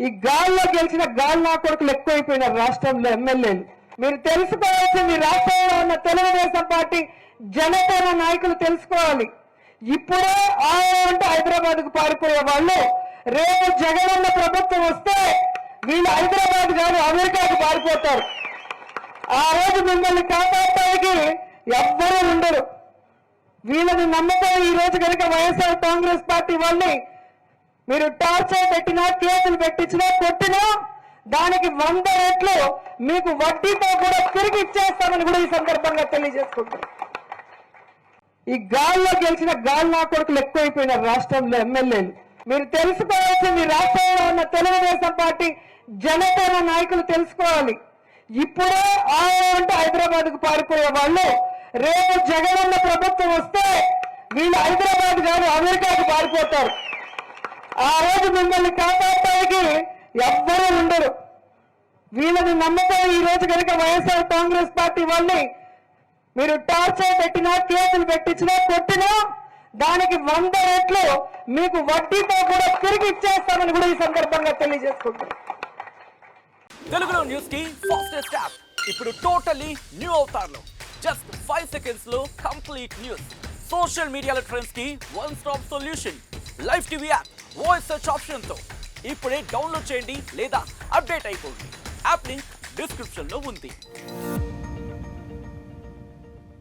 ఈ గాల్లో గెలిచిన గాలి నా కొడుకులు ఎక్కువైపోయినారు రాష్ట్రంలో ఎమ్మెల్యేలు. మీరు తెలుసుకోవాల్సింది రాష్ట్రంలో ఉన్న తెలుగుదేశం పార్టీ జనసేన నాయకులు తెలుసుకోవాలి. ఇప్పుడే అంటే హైదరాబాద్ కు పారిపోయే వాళ్ళు రేపు జగనన్న ప్రభుత్వం వస్తే వీళ్ళు హైదరాబాద్ కాదు అమెరికాకు పారిపోతారు. ఆ రోజు మిమ్మల్ని కాపాడటానికి ఎవ్వరూ ఉండరు. వీళ్ళని నమ్మకం ఈ రోజు కనుక వైఎస్ఆర్ కాంగ్రెస్ పార్టీ వాళ్ళని మీరు టార్చర్ పెట్టినా, కేసులు పెట్టించినా, కొట్టినా దానికి 100 రెట్లు మీకు వడ్డీతో కూడా తిరిగి ఇచ్చేస్తామని కూడా ఈ సందర్భంగా తెలియజేసుకుంటారు. ఈ గాల్లో గెలిచిన గాలి నా కొడుకులు ఎక్కువైపోయినారు రాష్ట్రంలో ఎమ్మెల్యేలు. మీరు తెలుసుకోవాల్సింది రాష్ట్రంలో ఉన్న తెలుగుదేశం పార్టీ జనసేన నాయకులు తెలుసుకోవాలి. ఇప్పుడే అంటే హైదరాబాద్ కు పారిపోయే వాళ్ళు రేపు జగనన్న ప్రభుత్వం వస్తే వీళ్ళు హైదరాబాద్ కాదు అమెరికాకు పారిపోతారు. ఆ రోజు మిమ్మల్ని కాపాడటానికి ఎవ్వరూ ఉండరు. వీళ్ళని నమ్మకం ఈ రోజు కనుక వైఎస్ఆర్ కాంగ్రెస్ పార్టీ వాళ్ళని మీరు టార్చర్ పెట్టినా, కేసులు పెట్టించినా, కొట్టినా దానికి 100 రెట్లు మీకు వడ్డీతో కూడా తిరిగి ఇచ్చేస్తామని కూడా ఈ సందర్భంగా తెలియజేసుకుంటారు. తెలుగులో న్యూస్ కి ఫాస్టెస్ట్ యాప్ ఇప్పుడు టోటలీ న్యూ అవతార్లో జస్ట్ 5 సెకండ్స్ లో కంప్లీట్ న్యూస్. సోషల్ మీడియాలో ట్రెండ్స్ కి one stop solution. Live TV app voice search option తో ఇప్పుడే డౌన్లోడ్ చేయండి లేదా అప్డేట్ అయిపోండి. యాప్ లింక్ డిస్క్రిప్షన్ లో ఉంది.